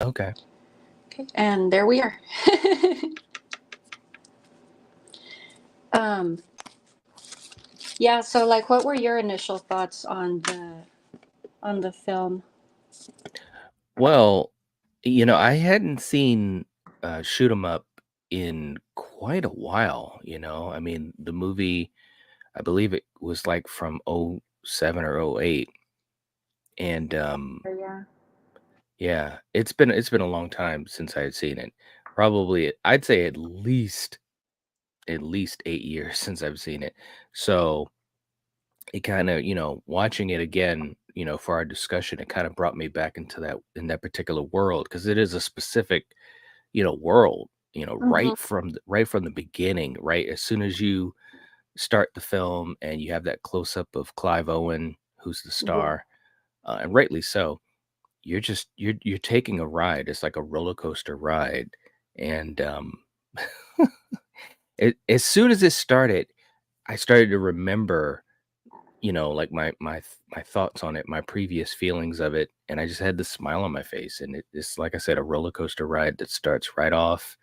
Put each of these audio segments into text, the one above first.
Okay. Okay, and there we are. um, yeah. So, like, what were your initial thoughts on the film? Well, I hadn't seen Shoot 'em Up in quite a while, I mean, the movie, I believe it was like from '07 or '08, and Yeah. yeah, it's been a long time since I had seen it. Probably I'd say at least 8 years since I've seen it. So, it kinda, watching it again, for our discussion, it kinda brought me back into that particular world because it is a specific, world, Hmm. right from the beginning, right? As soon as you start the film and you have that close up of Clive Owen, who's the Yeah. star, and rightly so, you're taking a ride. It's like a roller coaster ride, and, as soon as it started, I started to remember, like my thoughts on it, my previous feelings of it, and I just had this smile on my face, and it's like I said, a roller coaster ride that starts right off,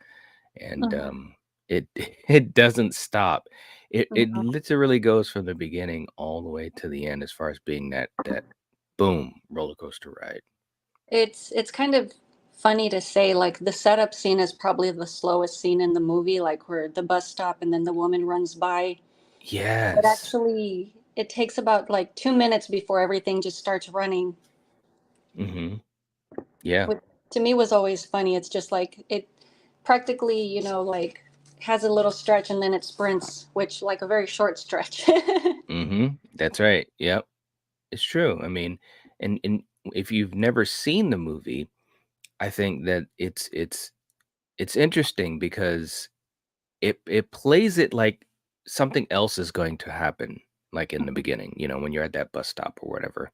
and Hmm. it it doesn't stop. It Hmm. literally goes from the beginning all the way to the end as far as being that boom roller coaster ride. It's kind of funny to say, like, the setup scene is probably the slowest scene in the movie, like where the bus stop and then the woman runs by. But Yes. actually, it takes about like 2 minutes before everything just starts running, Hmm. Yeah. which to me was always funny. It's just like it practically, like has a little stretch and then it sprints, which like a very short stretch. That's right. Yep. It's true. I mean, and if you've never seen the movie, I think that it's interesting because it plays it like something else is going to happen, like in the beginning, when you're at that bus stop or whatever.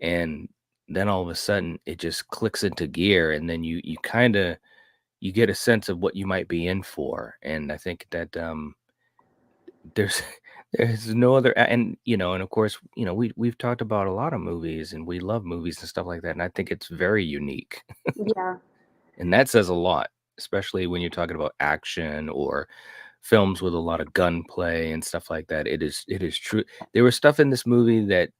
And then all of a sudden it just clicks into gear, and then you kind of you get a sense of what you might be in for. And I think that there's there's no other and of course, we've talked about a lot of movies and we love movies and stuff like that. And I think it's very unique. Yeah. And that says a lot, especially when you're talking about action or films with a lot of gunplay and stuff like that. It is true. There was stuff in this movie that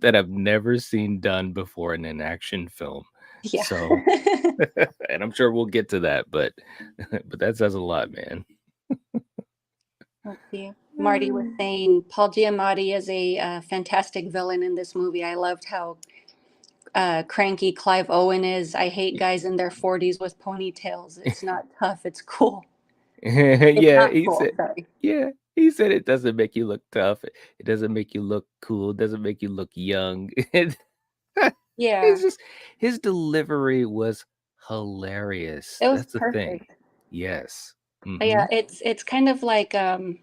that I've never seen done before in an action film. Yeah. So, and I'm sure we'll get to that, but but that says a lot, man. Let's see. Marty was Mm. saying Paul Giamatti is a fantastic villain in this movie. I loved how cranky Clive Owen is. I hate guys in their 40s with ponytails. It's not tough. It's cool. It's Yeah, not cool. Sorry. yeah, he said it doesn't make you look tough. It doesn't make you look cool. It doesn't make you look young. Yeah, It's just his delivery was hilarious. it was That's the thing. perfect. Yes. Yeah, Mhm. it's kind of like I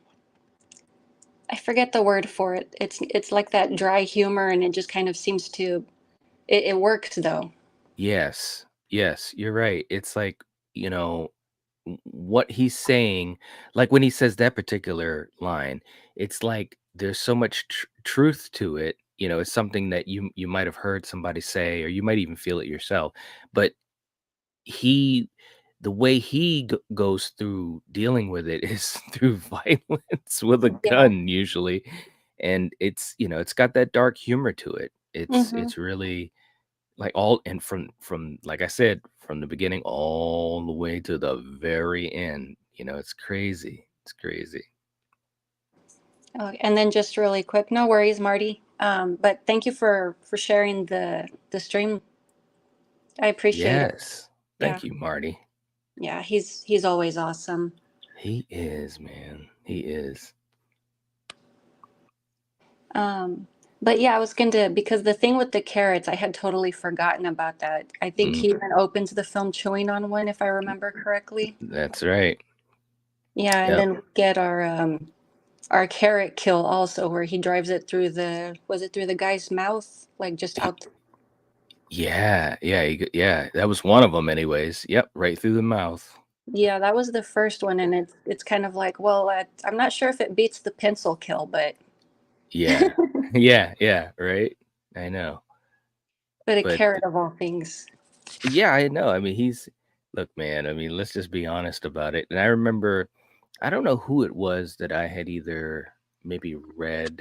forget the word for it. It's like that dry humor, and it just kind of seems to it works though. Yes. Yes, you're right. It's like, you know, what he's saying, like when he says that particular line, it's like there's so much truth to it. It's something that you might have heard somebody say, or you might even feel it yourself. But he the way he goes through dealing with it is through violence with a Yeah. gun usually, and it's got that dark humor to it. it's Hmm. it's really like all and from like I said, from the beginning all the way to the very end, it's crazy. It's crazy. Oh, and then just really quick, no worries, Marty. But thank you for sharing the stream. I appreciate it. Yes. Yeah, Thank you, Marty. yeah. He's always awesome. He is, man. He is. Um, but yeah, I was going to because the thing with the carrots, I had totally forgotten about that. I think Mm, he even opens the film chewing on one, if I remember correctly. that's right. Yeah, and Yep. then we get our carrot kill also, where he drives it through the was it through the guy's mouth, like just out. Yeah, yeah, yeah, that was one of them anyways. Yep, right through the mouth. Yeah, that was the first one, and it's kind of like, well, I'm not sure if it beats the pencil kill, but Yeah. Yeah, yeah, right? I know. but a But carrot of all things. Yeah, I know. I mean, he's look, man, I mean, let's just be honest about it. And I remember, I don't know who it was that I had either maybe read,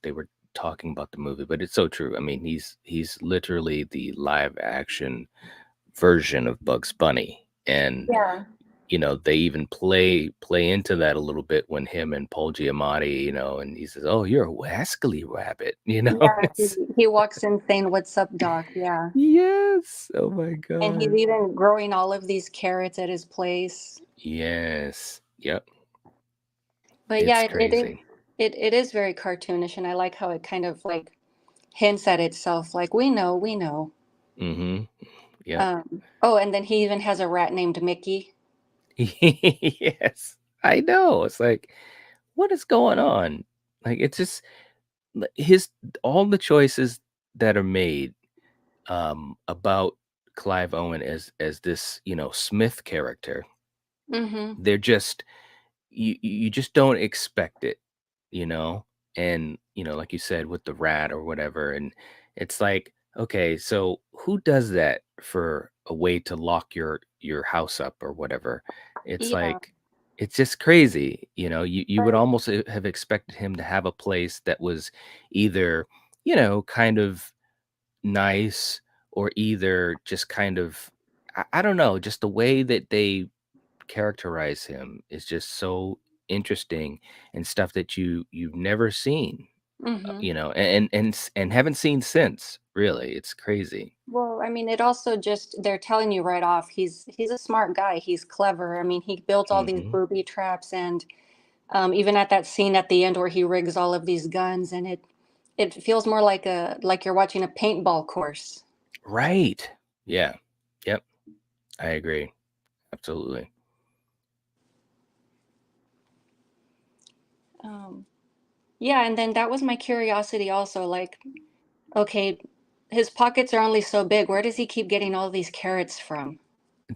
they were talking about the movie, but it's so true. I mean, he's literally the live action version of Bugs Bunny. And Yeah. they even play into that a little bit when him and Paul Giamatti, and he says, "Oh, you're a wascally rabbit," Yeah, It's he walks in saying, "What's up, doc?" Yeah. yes. Oh my And he's god. even growing all of these carrots at his place. Yes. Yep. But yeah, It's it crazy. it is very cartoonish, and I like how it kind of like hints at itself, like we know, we know. Mhm. Yep. Oh, and then he even has a rat named Mickey. Yes. I know. It's like, what is going on? Like, it's just his all the choices that are made about Clive Owen as this, Smith character, Mhm. they're just you just don't expect it, you know? And, like you said, with the rat or whatever, and it's like, okay, so who does that for a way to lock your house up or whatever? It's Yeah, like it's just crazy, you would but almost have expected him to have a place that was either, kind of nice or either just kind of I don't know, just the way that they characterize him is just so interesting and stuff that you've never seen, mhm. and haven't seen since. Really, it's crazy. Well, I mean, it also just they're telling you right off, he's a smart guy. He's clever. I mean, he built all these Hmm. booby traps, and even at that scene at the end where he rigs all of these guns, and it feels more like a like you're watching a paintball course. Right. Yeah. Yep. I agree. Absolutely. Um, yeah, and then that was my curiosity also. Like, okay, his pockets are only so big. Where does he keep getting all these carrots from?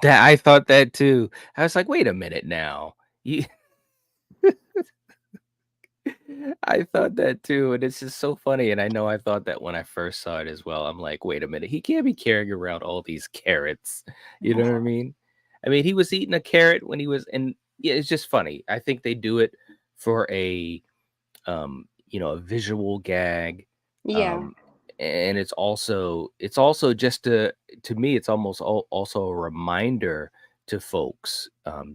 That I thought that too. I was like, wait a minute now. You I thought that too, and it's just so funny, and I know I thought that when I first saw it as well. I'm like, "Wait a minute, he can't be carrying around all these carrots." You know what I mean? I mean, he was eating a carrot when he was and yeah, it's just funny. I think they do it for a visual gag, Yeah, um, and it's also just to me, it's almost also a reminder to folks,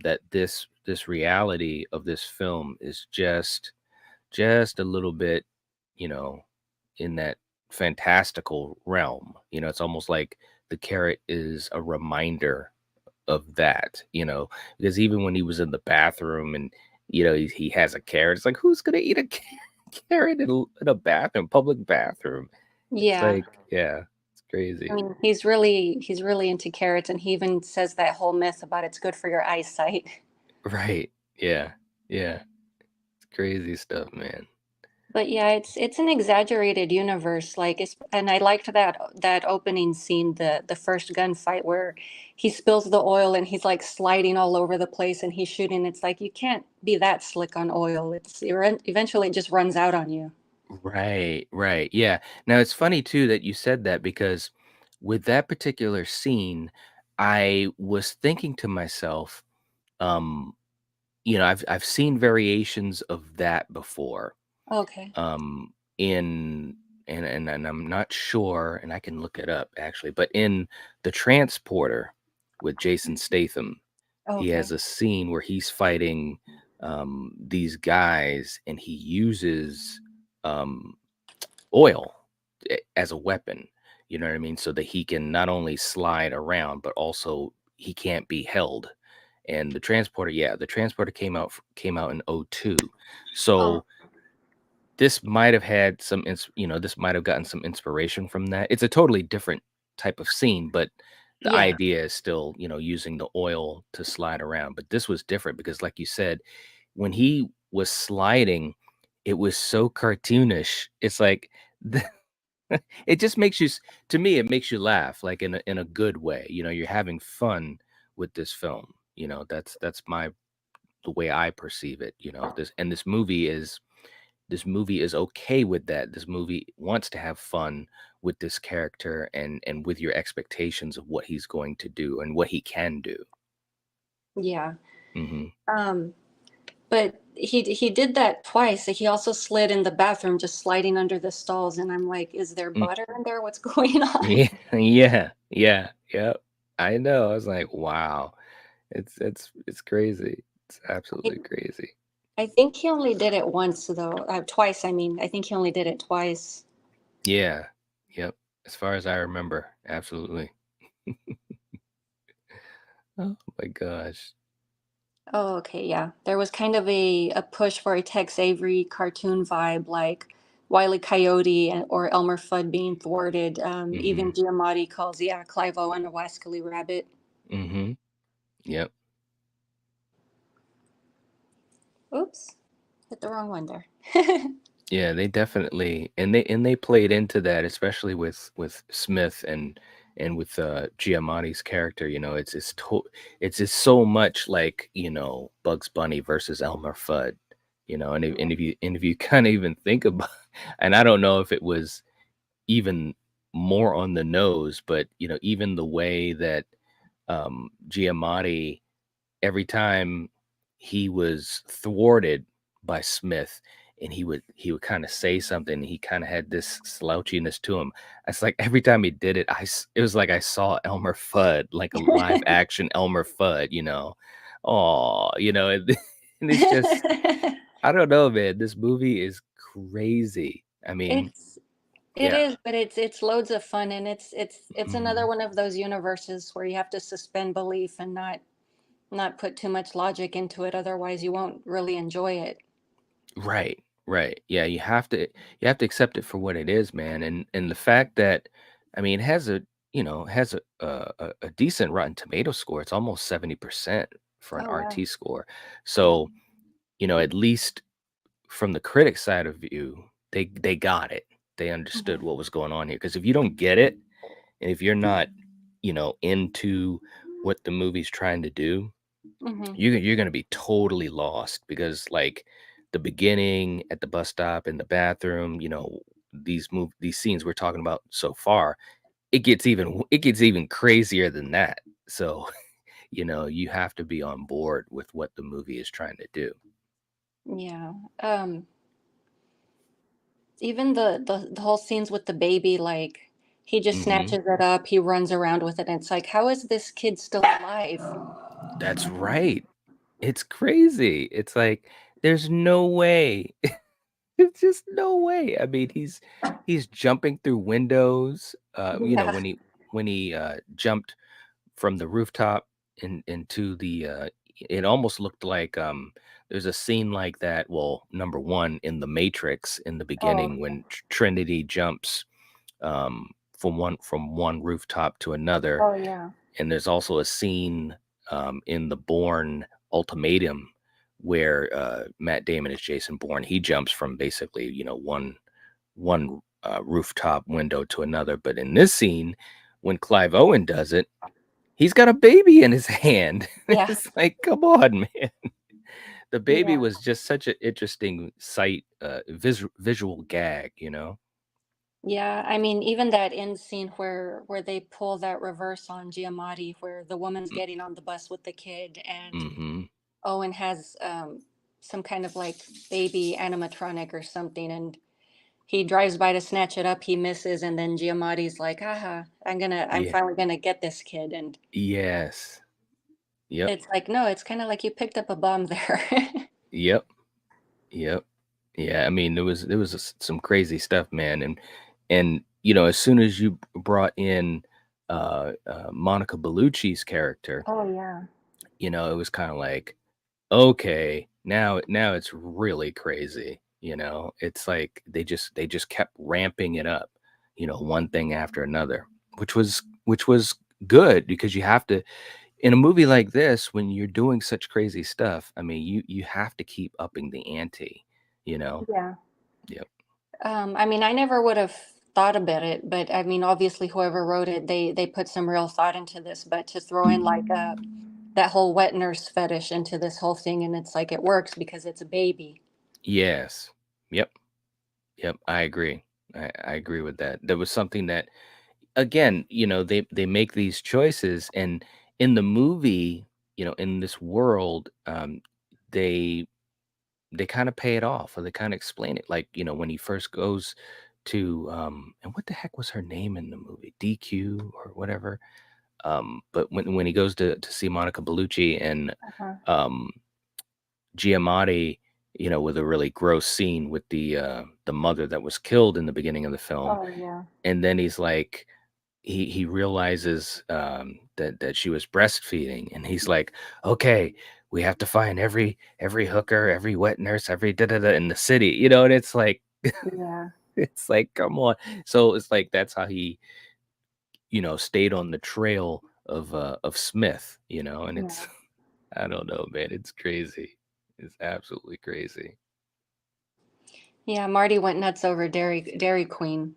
that this reality of this film is just a little bit, you know, in that fantastical realm. It's almost like the carrot is a reminder of that, because even when he was in the bathroom and, he has a carrot, it's like, who's going to eat a carrot in a bathroom, public bathroom? It's yeah. like, yeah, it's I crazy. mean, he's really into carrots, and he even says that whole myth about it's good for your eyesight. Right. Yeah. Yeah. It's crazy stuff, man. But yeah, it's an exaggerated universe, like it's and I liked that opening scene, the first gunfight where he spills the oil and he's like sliding all over the place and he's shooting. It's like you can't be that slick on oil. Eventually it just runs out on you. Right, right. Yeah. Now it's funny too that you said that because with that particular scene, I was thinking to myself, um, I've seen variations of that before. Okay. In and I'm not sure, and I can look it up actually, but in The Transporter with Jason Statham, he has Okay. a scene where he's fighting these guys and he uses um oil as a weapon. You know what I mean? So that he can not only slide around, but also he can't be held. And the transporter came out in '02. Oh, So this might have had this might have gotten some inspiration from that. It's a totally different type of scene, but the yeah. idea is still, using the oil to slide around. But this was different because, like you said, when he was sliding, it was so cartoonish. It's like it just makes to me, it makes you laugh, like in a good way. You're having fun with this film. That's the way I perceive it. This movie is. this movie is okay with that. This movie wants to have fun with this character and with your expectations of what he's going to do and what he can do. Yeah. Mhm. Um, but he did that twice. He also slid in the bathroom, just sliding under the stalls, and I'm like, "Is there Mm, butter in there? What's going on?" yeah, yeah, yeah, yep. I know, I was like, "Wow." It's crazy. It's I, absolutely crazy. I think he only did it once, though. Twice, I mean. I think he only did it twice. Yeah. Yep. As far as I remember, absolutely. Oh my gosh. Oh, okay, yeah. There was kind of a push for a Tex Avery cartoon vibe, like Wile E. Coyote or Elmer Fudd being thwarted. Even Mhm. Giamatti calls, yeah, Clive Owen a wascally rabbit. Mhm. Yep. Oops, hit the wrong one there. Yeah, they definitely and they played into that, especially with Smith and with Giamatti's character. It's just so much like Bugs Bunny versus Elmer Fudd. And if you kind of even think about, and I don't know if it was even more on the nose, but even the way that Giamatti, every time he was thwarted by Smith and he would kind of say something, he kind of had this slouchiness to him. It's like every time he did it, it was like I saw Elmer Fudd, like a live action Elmer Fudd. Oh, and it's just, I don't know, man. This movie is crazy. I mean, It's it yeah. is, but it's loads of fun, and it's another Mhm. one of those universes where you have to suspend belief and not put too much logic into it, otherwise you won't really enjoy it. Right, right. Yeah, you have to accept it for what it is, man. And the fact that, I mean, it has a decent Rotten Tomato score. It's almost 70% for an Oh wow. RT score. Yeah. So, at least from the critic side of view, they got it. They understood Mhm. what was going on here. Because if you don't get it, and if you're not, into what the movie's trying to do, Mhm. you're gonna be totally lost because, like, the beginning at the bus stop, in the bathroom, these scenes we're talking about so far, it gets even crazier than that. So, you have to be on board with what the movie is trying to do. Yeah. Even the whole scenes with the baby, like he just Mhm. snatches it up, he runs around with it, and it's like, how is this kid still alive? That's right. It's crazy. It's like, there's no way. It's just no way. I mean, he's jumping through windows, Yeah. when he jumped from the rooftop into it almost looked like, there's a scene like that, well, number 1 in The Matrix in the Oh, beginning when Trinity jumps, from one rooftop to another, oh yeah. and there's also a scene, in The Bourne Ultimatum where, Matt Damon is Jason Bourne. He jumps from basically, one rooftop window to another, but in this scene, when Clive Owen does it, he's got a baby in his hand. Yeah. It's like, come on, man. The baby Yeah. was just such an interesting sight, visual gag. Yeah. I mean, even that end scene where they pull that reverse on Giamatti, where the woman's Mm, getting on the bus with the kid, and mhm. Owen has some kind of like baby animatronic or something, and he drives by to snatch it up, he misses, and then Giamatti's like, "Aha, I'm Yeah. finally gonna get this kid." And Yes. Yep. it's like, no, it's kind of like you picked up a bomb there. Yep. Yep. Yeah, I mean, there was some crazy stuff, man, and as soon as you brought in, Monica Bellucci's character, Oh yeah. it was kinda like, okay, now it's really crazy. It's like they just kept ramping it up, one thing after another, which was good because you have to, in a movie like this, when you're doing such crazy stuff, I mean, you have to keep upping the ante, you know? Yeah. Yep. I mean, I never would have thought about it, but I mean, obviously, whoever wrote it, they put some real thought into this. But to throw in like that whole wet nurse fetish into this whole thing, and it's like it works because it's a baby. Yes. Yep. Yep. I agree. I agree with that. There was something that, again, they make these choices, and in the movie, in this world, they they kind of pay it off, or they kind of explain it. Like, when he first goes to, and what the heck was her name in the movie? DQ or whatever. But when he goes to see Monica Bellucci and Uh-huh. um Giamatti, with a really gross scene with the mother that was killed in the beginning of the film. Oh yeah. And then he's like, he realizes that she was breastfeeding, and he's like, okay, we have to find every hooker, every wet nurse, every da da da in the city, and it's like, Yeah. it's like, come on. So it's like that's how he, stayed on the trail of Smith, and it's, Yeah. I don't know, man, it's crazy. It's absolutely crazy. Yeah, Marty went nuts over Dairy Queen.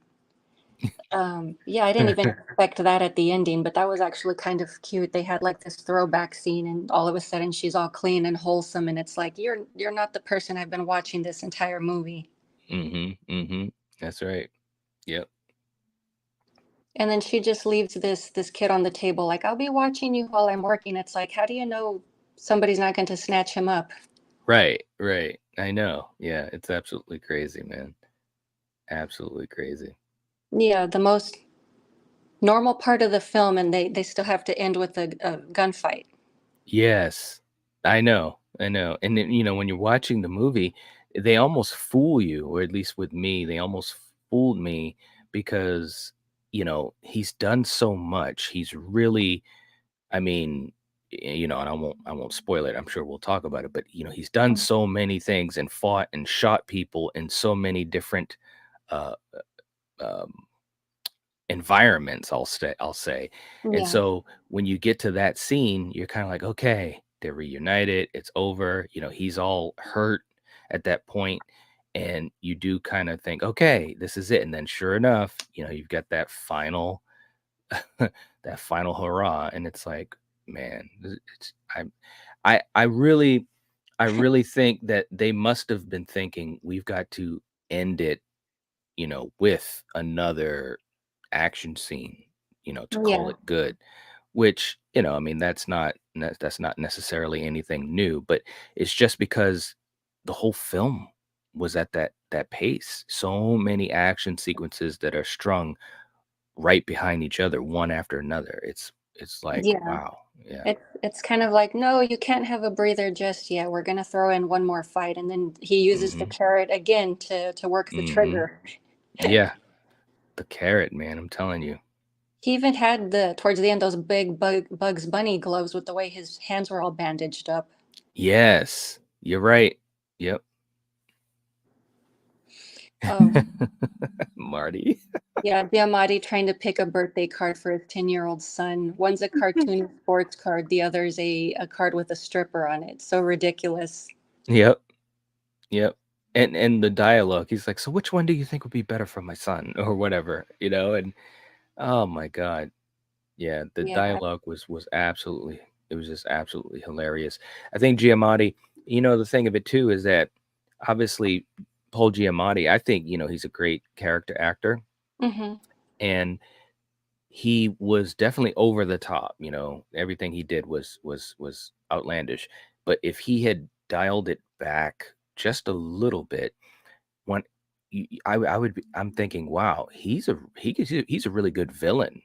Yeah, I didn't even expect that at the ending, but that was actually kind of cute. They had like this throwback scene, and all of a sudden she's all clean and wholesome, and it's like you're not the person I've been watching this entire movie. Mhm, mhm. That's right. Yep. And then she just leaves this kid on the table, like, I'll be watching you while I'm working. It's like, how do you know somebody's not going to snatch him up? Right, right. I know. Yeah, it's absolutely crazy, man. Absolutely crazy. Yeah, the most normal part of the film, and they still have to end with a gunfight. Yes. I know, I know. And then, when you're watching the movie, they almost fool you, or at least with me, they almost fooled me because, he's done so much. He's really, I mean, and I won't spoil it. I'm sure we'll talk about it, but he's done Mm. so many things and fought and shot people in so many different uh um environments, I'll say. And Yeah, so when you get to that scene, you're kind of like, okay, they're reunited, it's over, he's all hurt at that point, and you do kind of think, okay, this is it. And then sure enough, you've got that final that final hurrah, and it's like, man, it's I really think that they must have been thinking, we've got to end it, with another action scene, to call yeah, it good, which, I mean, that's not necessarily anything new, but it's just because the whole film was at that pace. So many action sequences that are strung right behind each other, one after another. It's like, yeah. wow. Yeah. It's kind of like, no, you can't have a breather just yet. We're gonna throw in one more fight, and then he uses the Mhm. carrot again to work the Mhm. trigger. Yeah. The carrot, man, I'm telling you. He even had the towards the end those big Bugs Bunny gloves with the way his hands were all bandaged up. Yes. You're right. Yep. Um, Marty. yeah, Diamatti trying to pick a birthday card for his 10-year-old son. One's a cartoon sports card, the other's a card with a stripper on it. So ridiculous. Yep. Yep. And the dialogue, he's like, "So which one do you think would be better for my son?" Or whatever, and oh my god. Yeah, the Yeah. dialogue was absolutely, it was just absolutely hilarious. I think Giamatti, the thing of it too is that obviously Paul Giamatti, I think, he's a great character actor, Hmm. and he was definitely over the top, everything he did was outlandish. But if he had dialed it back just a little bit, when I would be, I'm thinking, wow, he's a really good villain.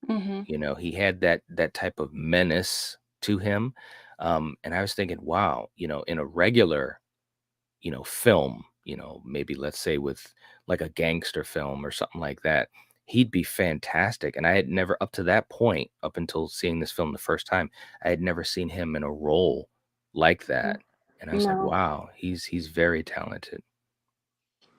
Hmm. He had that type of menace to him. And I was thinking, wow, in a regular, film, maybe let's say with like a gangster film or something like that, he'd be fantastic. And I had never, up to that point, up until seeing this film the first time, I had never seen him in a role like that. And I was like, No. wow, he's very talented.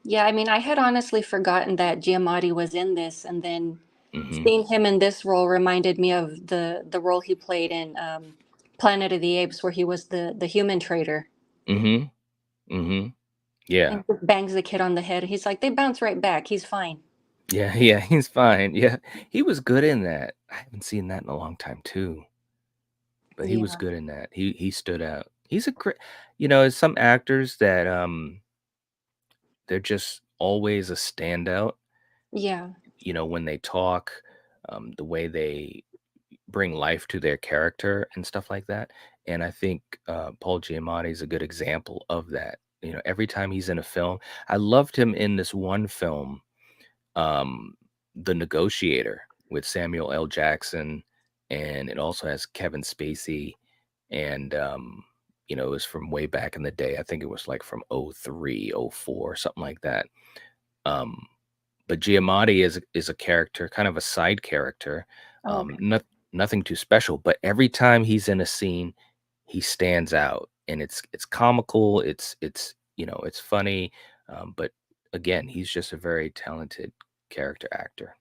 Yeah, I mean, I had honestly forgotten that Giamatti was in this, and then Hmm. seeing him in this role reminded me of the role he played in Planet of the Apes, where he was the human trader Hmm. Hmm. Yeah. and just bangs the kid on the head. He's like, they bounce right back. He's fine. Yeah, yeah, he's fine. Yeah, he was good in that. I haven't seen that in a long time too, but he was Yeah. good in that. He stood out. He's a great, some actors that they're just always a standout, Yeah. when they talk, the way they bring life to their character and stuff like that. And I think Paul Giamatti is a good example of that. Every time he's in a film, I loved him in this one film, um, The Negotiator, with Samuel L. Jackson, and it also has Kevin Spacey, and it was from way back in the day. I think it was like from '03, '04, something like that. Um, but Giamatti is a character, kind of a side character, Oh, okay. nothing too special, but every time he's in a scene, he stands out, and it's comical, it's funny, but again, he's just a very talented character actor.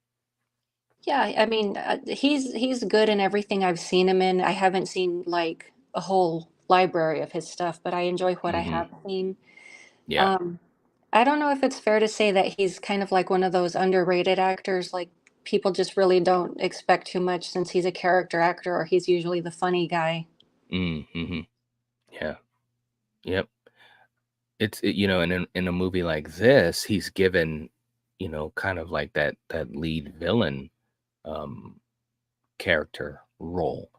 Yeah, I mean, he's good in everything I've seen him in. I haven't seen like a whole library of his stuff, but I enjoy what I Mhm. have seen. Yeah. Um, I don't know if it's fair to say that he's kind of like one of those underrated actors, like people just really don't expect too much since he's a character actor or he's usually the funny guy. Mhm. Yeah. Yep. And in a movie like this, he's given, kind of like that lead villain, um character role,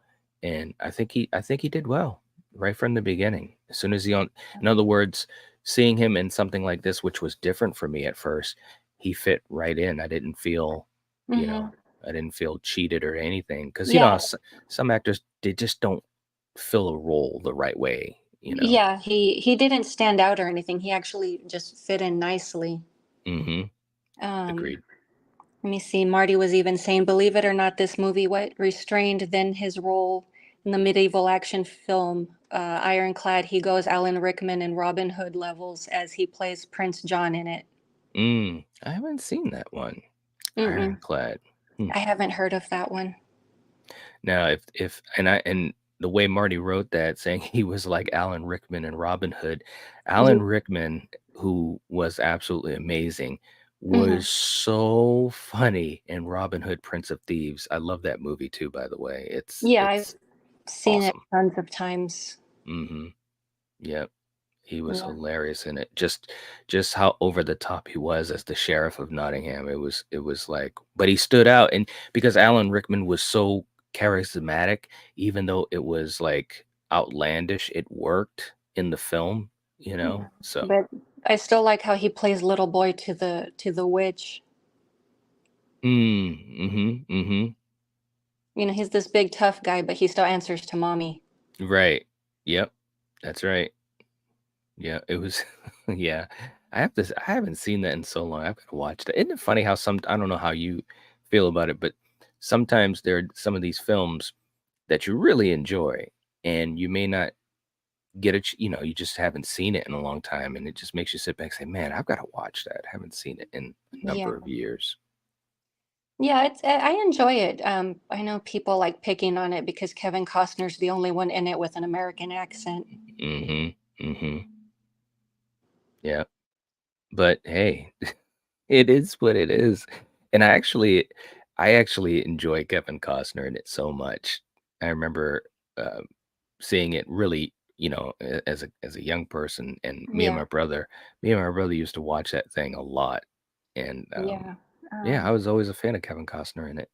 and I think he did well right from the beginning. As soon as in other words, seeing him in something like this, which was different for me at first, he fit right in. You Hmm. know, I didn't feel cheated or anything because Yeah, some actors, they just don't fill a role the right way. yeah, he didn't stand out or anything. He actually just fit in nicely. Hmm. Um, Agreed. Let me see. Marty was even saying, believe it or not, this movie what restrained then his role in the medieval action film Ironclad. He goes Alan Rickman and Robin Hood levels as he plays Prince John in it. I haven't seen that one. Mm-mm. Ironclad. Hmm. I haven't heard of that one. Now, if and the way Marty wrote that, saying he was like Alan Rickman and Robin Hood, Yeah. Alan Rickman, who was absolutely amazing, Hmm. was so funny in Robin Hood, Prince of Thieves. I love that movie too, by the way. It's Yeah, I've it's seen it awesome. tons of times. Hmm. Yep. He was Yeah. hilarious in it. Just how over the top he was as the sheriff of Nottingham. It was like, but he stood out, and because Alan Rickman was so charismatic, even though it was like outlandish, it worked in the film, Yeah. So But I still like how he plays little boy to the witch. mhm. He's this big tough guy, but he still answers to mommy. Right. Yep. That's right. Yeah, it was yeah. I haven't seen that in so long. I've gotta watch that. Isn't it funny how I don't know how you feel about it, but sometimes there are some of these films that you really enjoy, and you may not you just haven't seen it in a long time, and it just makes you sit back and say, "Man, I've gotta watch that." I haven't seen it in a Yeah. number of years. Yeah, I enjoy it. I know people like picking on it because Kevin Costner's the only one in it with an American accent. Mhm. Mhm. Yeah. But hey, it is what it is. And I actually enjoy Kevin Costner in it so much. I remember, uh, seeing it really, as a young person, and Yeah, me and my brother used to watch that thing a lot. And, yeah. yeah, I Um, was always a fan of Kevin Costner in it.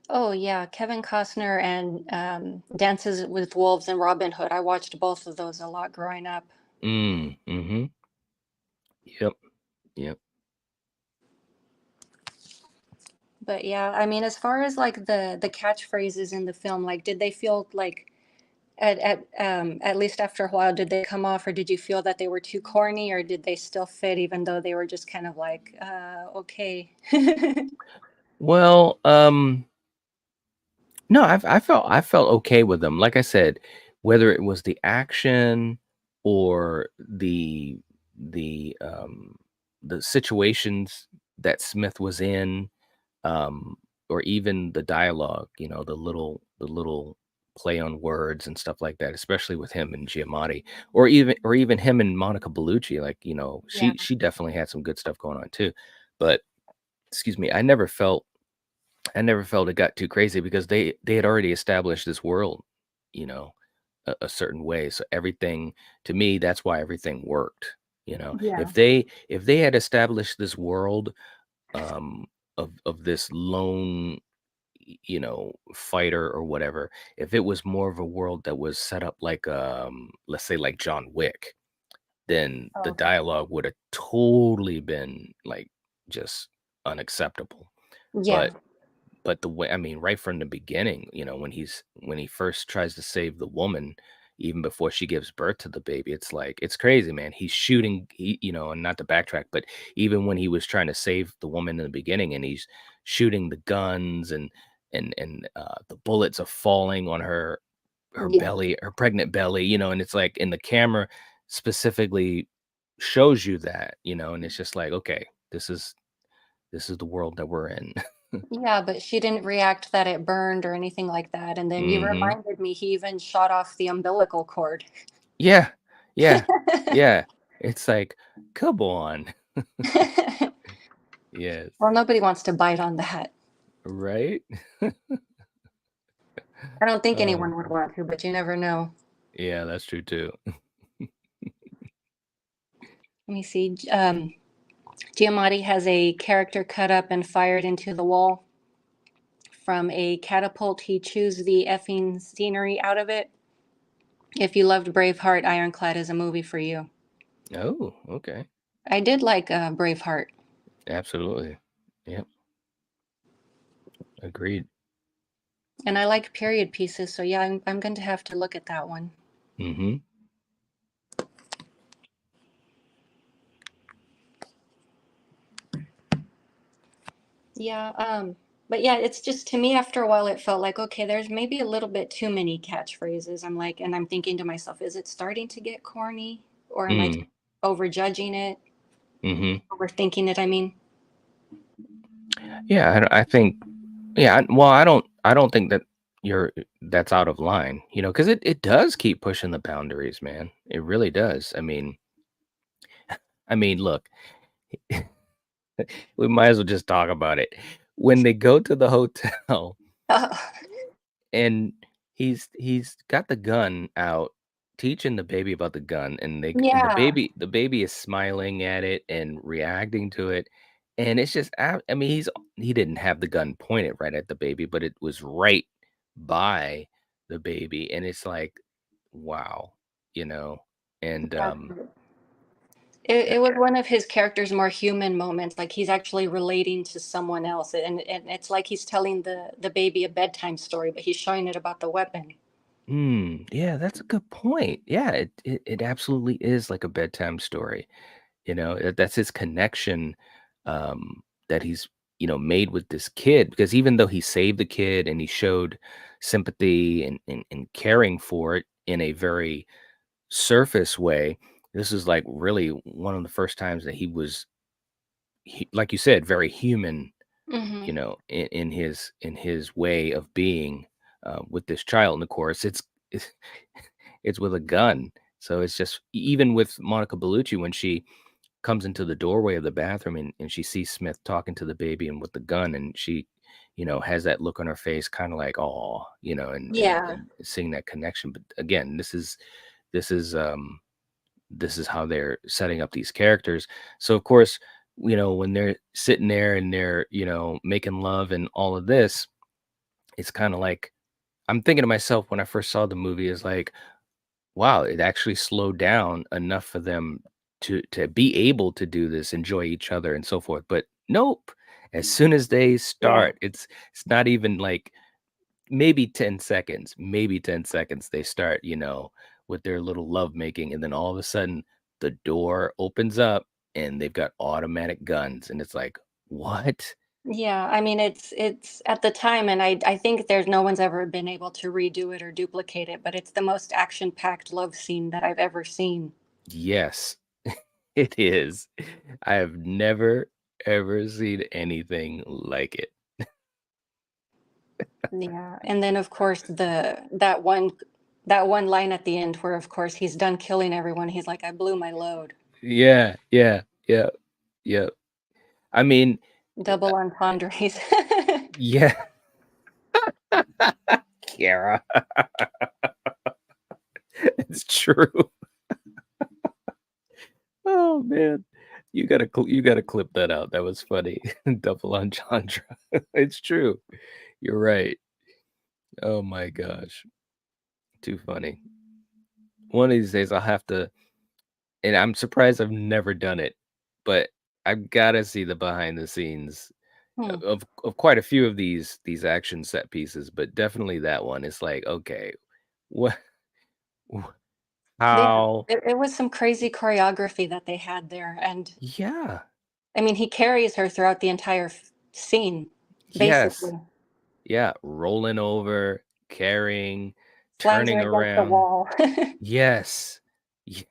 oh yeah, Kevin Costner and Dances with Wolves and Robin Hood. I watched both of those a lot growing up. Mhm. Yep, yep. But yeah, I mean, as far as like the catchphrases in the film, like, did they feel like at least after a while, did they come off, or did you feel that they were too corny, or did they still fit even though they were just kind of like, okay. Well, no, I felt okay with them. Like I said, whether it was the action or the the situations that Smith was in, um, or even the dialogue, the little play on words and stuff like that, especially with him and Giamatti, or even him and Monica Bellucci. Like, Yeah. she definitely had some good stuff going on too. But excuse me, I never felt it got too crazy because they had already established this world, you know, a certain way. So everything, to me, that's why everything worked. Yeah. If they had established this world, um, of this lone, fighter or whatever, if it was more of a world that was set up like, let's say like John Wick, then the Okay. dialogue would have totally been like just unacceptable. Yeah. But the way, I mean, right from the beginning, when he first tries to save the woman, even before she gives birth to the baby, it's like it's crazy, man. He's shooting, and not to backtrack, but even when he was trying to save the woman in the beginning, and he's shooting the guns, and the bullets are falling on her Yeah. belly, her pregnant belly, and it's like, and the camera specifically shows you that, and it's just like, okay, this is the world that we're in. Yeah, but she didn't react that it burned or anything like that. And then you Hmm. reminded me he even shot off the umbilical cord. Yeah, yeah, yeah. It's like, come on. Yes, Well, nobody wants to bite on that. right? I don't think Oh, anyone would want to, but you never know. yeah, that's true too. Let me see. Giamatti has a character cut up and fired into the wall from a catapult. He chews the effing scenery out of it. If you loved Braveheart, Ironclad is a movie for you. Oh, okay. I did like Braveheart, Absolutely. Yep, agreed. and I like period pieces, so yeah, I'm going to have to look at that one. Mhm. Yeah, but yeah, it's just to me after a while it felt like okay, there's maybe a little bit too many catchphrases. I'm like, and I'm thinking to myself, is it starting to get corny, or am I Mm, overjudging it, mhm. overthinking it? I mean, Yeah, I think, yeah, well, I don't think that that's out of line, because it does keep pushing the boundaries, man. It really does. I mean, look, we might as well just talk about it. When they go to the hotel, uh, and he's got the gun out, teaching the baby about the gun, and the yeah, baby is smiling at it and reacting to it, and it's just, I mean, he didn't have the gun pointed right at the baby, but it was right by the baby, and it's like, wow, you know, and that's it. It was one of his character's more human moments, like he's actually relating to someone else, and it's like he's telling the baby a bedtime story, but he's showing it about the weapon. yeah, that's a good point. Yeah, it absolutely is like a bedtime story. That's his connection, that he's, made with this kid, because even though he saved the kid and he showed sympathy and caring for it in a very surface way, this is like really one of the first times that he was, like you said, very human, Hmm. in his way of being, with this child. And of course, it's it's with a gun. So it's just, even with Monica Bellucci, when she comes into the doorway of the bathroom, and she sees Smith talking to the baby and with the gun, and she, has that look on her face, kind of like, oh, Yeah, and seeing that connection. But again, this is this is how they're setting up these characters. So of course, when they're sitting there and they're, making love and all of this, it's kind of like, I'm thinking to myself when I first saw the movie, is like, wow, it actually slowed down enough for them to be able to do this, enjoy each other and so forth. But nope. As soon as they yeah, start, it's not even like maybe 10 seconds they start, with their little love making, and then all of a sudden the door opens up and they've got automatic guns, and it's like, what? yeah. I mean, it's at the time, and I think there's no one's ever been able to redo it or duplicate it, but it's the most action-packed love scene that I've ever seen. Yes, it is. I have never ever seen anything like it. Yeah, and then of course that one line at the end where of course he's done killing everyone. He's like, I blew my load. Yeah, yeah, yeah, yeah. I mean, Double entendres. yeah, Kiara, it's true. Oh you gotta clip that out. That was funny. Double entendre. It's true. You're right. Oh my gosh. Too funny. One of these days I'll have to, and I'm surprised I've never done it, but I've gotta see the behind the scenes Hmm. of quite a few of these action set pieces, but definitely that one. It's like, okay, what Yeah, how it was some crazy choreography that they had there, and yeah. I mean, he carries her throughout the entire scene, Yes. basically. Yeah, rolling over, carrying, Slams her turning against the around. wall. Yes. Ye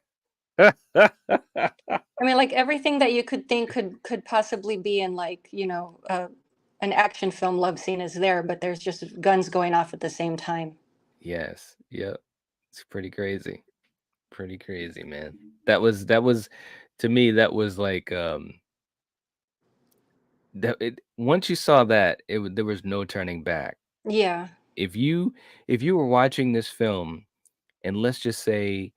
I mean, like everything that you could think could possibly be in like, an action film love scene is there, but there's just guns going off at the same time. Yes. Yep. It's pretty crazy. Pretty crazy, man. That was to me, that was like, that it once you saw that, there was no turning back. Yeah. If you were watching this film, and let's just say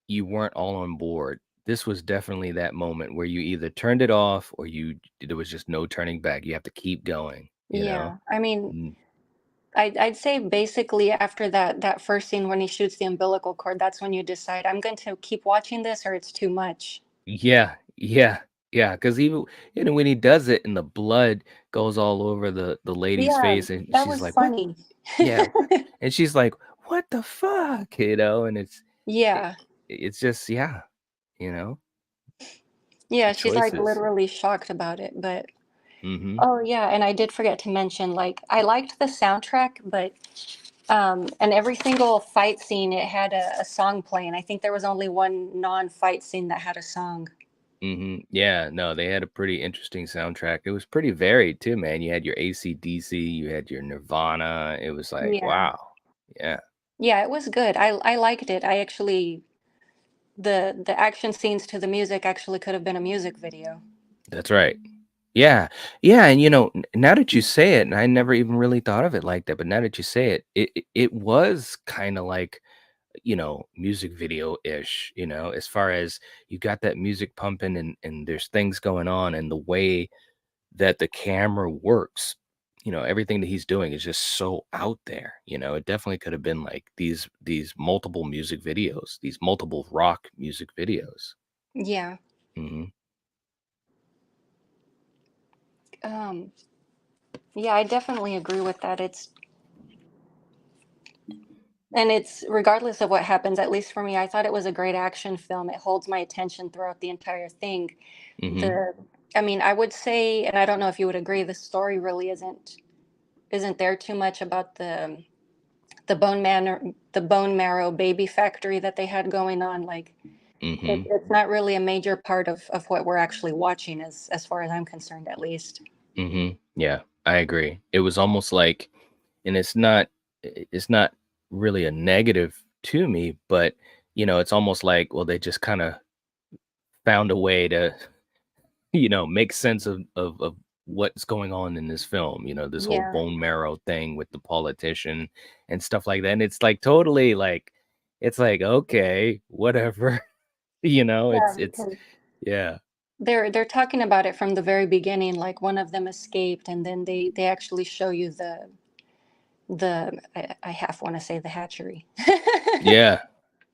you weren't all on board, this was definitely that moment where you either turned it off or there was just no turning back. You have to keep going, you know? Yeah. I mean, Mm, I'd say basically after that first scene when he shoots the umbilical cord, that's when you decide I'm going to keep watching this or it's too much. yeah, yeah, yeah. Because even when he does it and the blood goes all over the lady's Yeah, face, and that she's was like, "What?" funny. Yeah, and she's like, "What the fuck?" And it Yeah. it's just yeah, you know, the Yeah, she's like choices. literally shocked about it, but Mhm, oh yeah, and I did forget to mention like I liked the soundtrack, but and every single fight scene it had a song playing. I think there was only one non-fight scene that had a song. mhm. Yeah, no, they had a pretty interesting soundtrack. It was pretty varied too, man. You had your AC/DC, you had your Nirvana. It was like, Yeah. wow. Yeah, Yeah, it was good. I liked it. I actually the action scenes to the music actually could have been a music video. that's right. Yeah. Yeah, and, now that you say it, and I never even really thought of it like that, but now that you say it, it was kinda like, music video-ish, as far as you got that music pumping, and there's things going on, and the way that the camera works, everything that he's doing is just so out there, it definitely could have been like these multiple music videos, these multiple rock music videos. Yeah. Mhm. Um yeah, I definitely agree with that. It's regardless of what happens, at least for me, I thought it was a great action film. It holds my attention throughout the entire thing. Mhm. The I mean, I would say, and I don't know if you would agree, the story really isn't there too much about the bone marrow baby factory that they had going on. Like Mhm. it's not really a major part of what we're actually watching, as far as I'm concerned, at least. Mhm. Yeah, I agree. It was almost like, and it's not really a negative to me, but it's almost like, well, they just kind of found a way to, make sense of what's going on in this film, this whole Yeah, bone marrow thing with the politician and stuff like that. And it's like totally like, it's like, okay, whatever, yeah, it's because yeah. they're talking about it from the very beginning. Like one of them escaped, and then they actually show you I half want to say the hatchery, Yeah.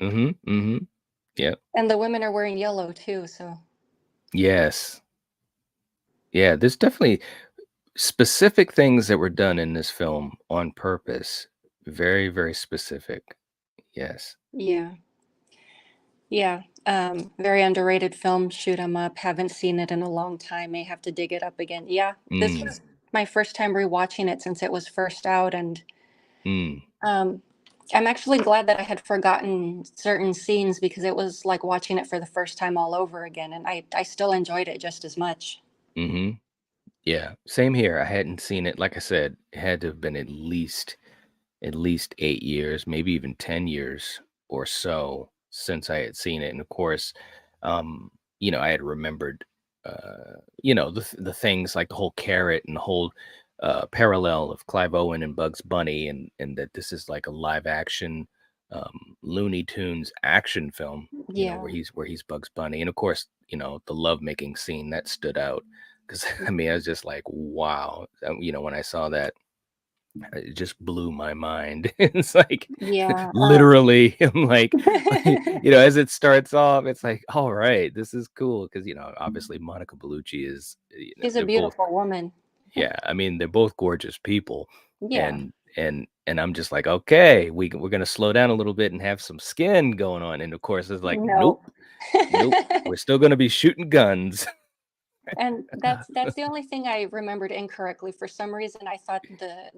Mhm. Mhm. Yeah. and the women are wearing yellow too. So Yes. Yeah, there's definitely specific things that were done in this film on purpose. Very, very specific. Yes. yeah, yeah. Very underrated film. Shoot 'em up. Haven't seen it in a long time. May have to dig it up again. Yeah, this Mm, was my first time rewatching it since it was first out, and mm, um, I'm actually glad that I had forgotten certain scenes because it was like watching it for the first time all over again, and I still enjoyed it just as much. mhm. Yeah, same here. I hadn't seen it. Like I said, it had to have been at least 8 years, maybe even 10 years or so since I had seen it. And of course, um, I had remembered, the things like the whole carrot and the whole parallel of Clive Owen and Bugs Bunny, and that this is like a live action Looney Tunes action film, Yeah. where he's Bugs Bunny, and of course, the lovemaking scene that stood out because I mean, I was just like, wow, when I saw that, it just blew my mind. It's like Yeah. literally, I'm like, as it starts off, it's like, all right, this is cool because obviously Monica Bellucci is, She's a they're both, beautiful woman. yeah, I mean, they're both gorgeous people, Yeah. and I'm just like, okay, we're gonna slow down a little bit and have some skin going on, and of course, it's like, No. nope, nope, we're still gonna be shooting guns. And that's the only thing I remembered incorrectly. For some reason, I thought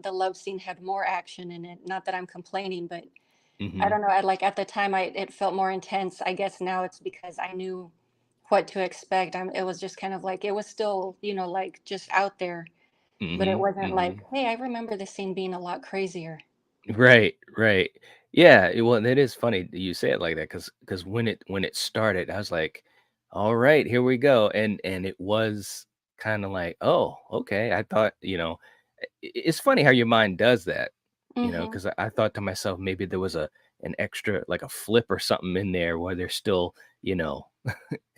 the love scene had more action in it. Not that I'm complaining, but I Hmm. don't know. I like at the time, it felt more intense. I guess now it's because I knew what to expect. It was just kind of like it was still, like just out there, but it Hmm. wasn't like, Hmm. hey, I remember the scene being a lot crazier. Right, right. Yeah, well, and it is funny that you say it like that because when it started, I was like, "All right, here we go," and it was kind of like, "Oh, okay." I thought, it's funny how your mind does that, Hmm. because I thought to myself maybe there was an extra like a flip or something in there where they're still,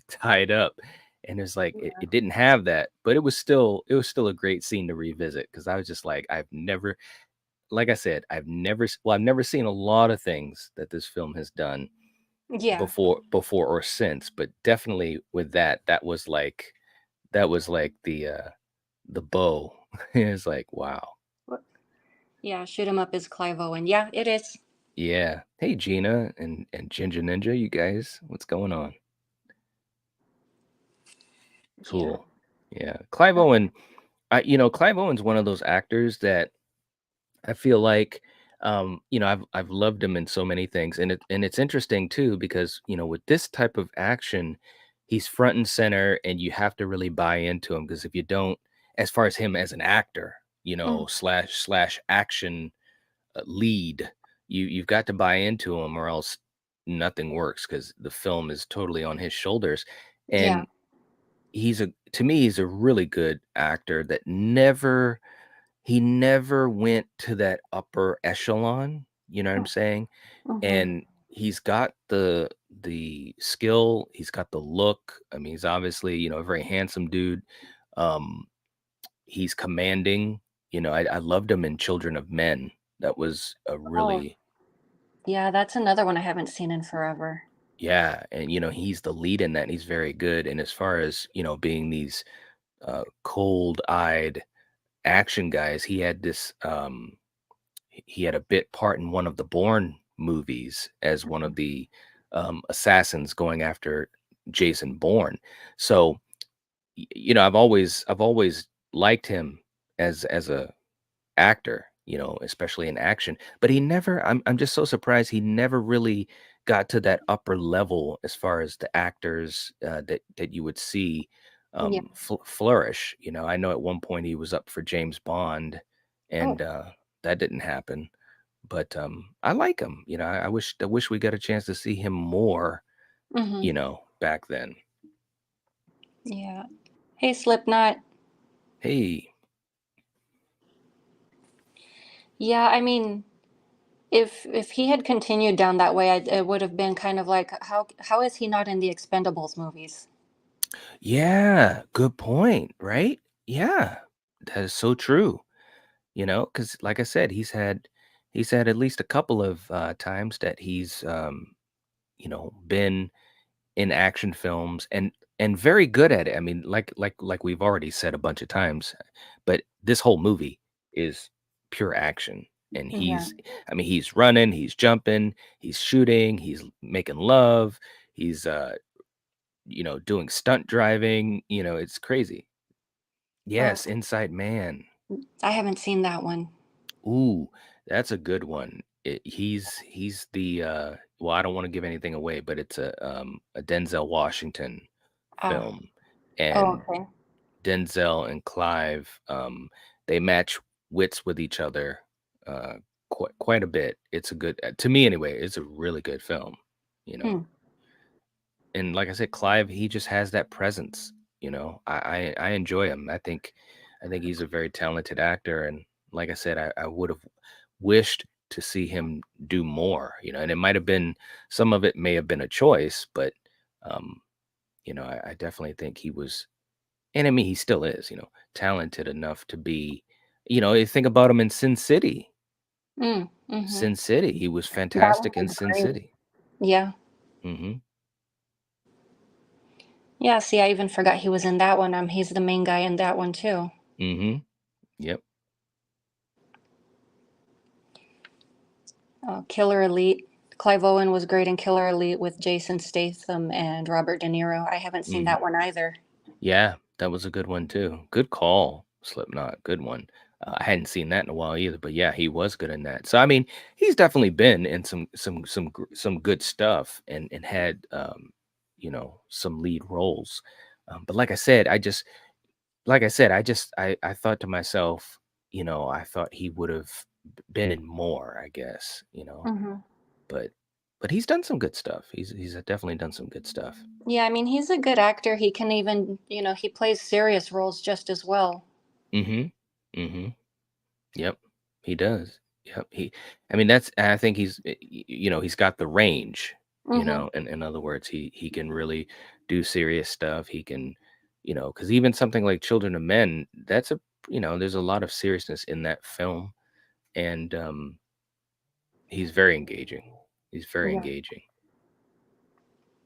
tied up, and it's like it didn't have that, but it was still a great scene to revisit because I was just like, I've never like I said, I've never seen a lot of things that this film has done Yeah. before or since, but definitely with that, that was like the bow. It's like, wow. Wh- Yeah. Shoot 'em up is Clive Owen. Yeah, it is. Yeah. Hey Gina and Ginger Ninja, you guys, what's going on? Yeah. Cool. Yeah. Clive Owen, Clive Owen's one of those actors that I feel like, I've loved him in so many things, and it's interesting too because with this type of action, he's front and center, and you have to really buy into him because if you don't, as far as him as an actor, Mm. slash action lead, you've got to buy into him, or else nothing works because the film is totally on his shoulders, Yeah. and to me, he's a really good actor that he never went to that upper echelon, you know what I'm saying? Mm-hmm. And he's got the skill, he's got the look. I mean, he's obviously, a very handsome dude. Um, he's commanding. I loved him in Children of Men. That was a Oh, really, yeah. That's another one I haven't seen in forever. yeah, and he's the lead in that, and he's very good. And as far as, being these cold-eyed action guys, he had a bit part in one of the Bourne movies as one of the assassins going after Jason Bourne. So, I've always liked him as a actor, especially in action. But he never. I'm just so surprised he never really got to that upper level as far as the actors that you would see Yeah. flourish. I know at one point he was up for James Bond, Oh. and that didn't happen. But I like him. I wish we got a chance to see him more. Mm-hmm. Back then. Yeah. Hey, Slipknot. Hey, Yeah, I mean, if he had continued down that way, it would have been kind of like how is he not in the Expendables movies? yeah, good point. Right? Yeah, that is so true. Because like I said, he's had at least a couple of times that he's been in action films and very good at it. I mean, like we've already said a bunch of times, but this whole movie is pure action. And Yeah. he's running, he's jumping, he's shooting, he's making love, he's doing stunt driving, it's crazy. Oh, Yes, Inside Man. I haven't seen that one. Ooh, that's a good one. He's the well, I don't want to give anything away, but it's a Denzel Washington Ah. film, Oh, and okay. Denzel and Clive, they match wits with each other quite a bit. It's a good to me anyway. It's a really good film, you know. Hmm. And like I said, Clive, he just has that presence. I enjoy him. I think he's a very talented actor, and like I said, I would have wished to see him do more, and it might have been some of it may have been a choice, but um, I definitely think he was, and I mean he still is, talented enough to be, you think about him in Sin City. Mhm. Sin City, he was That one fantastic in was Sin great. City. Yeah. Mhm. Yeah, see, I even forgot he was in that one, he's the main guy in that one too. Mhm. Yep. Killer Elite. Clive Owen was great in Killer Elite with Jason Statham and Robert De Niro. I haven't seen Mhm. that one either. Yeah, that was a good one too. Good call, Slipknot, good one. I hadn't seen that in a while either, but yeah, he was good in that. So I mean, he's definitely been in some good stuff and had some lead roles. But like I said, I thought to myself, I thought he would have been in more, I guess, Mhm. but he's done some good stuff. He's definitely done some good stuff. Yeah, I mean, he's a good actor. He can even, he plays serious roles just as well. Mhm. Mhm. Yep, he does. Yep, I mean, I think he's got the range, Mhm. in other words, he can really do serious stuff. He can, because even something like Children of Men, there's a lot of seriousness in that film, and he's very engaging. He's very Yeah. engaging.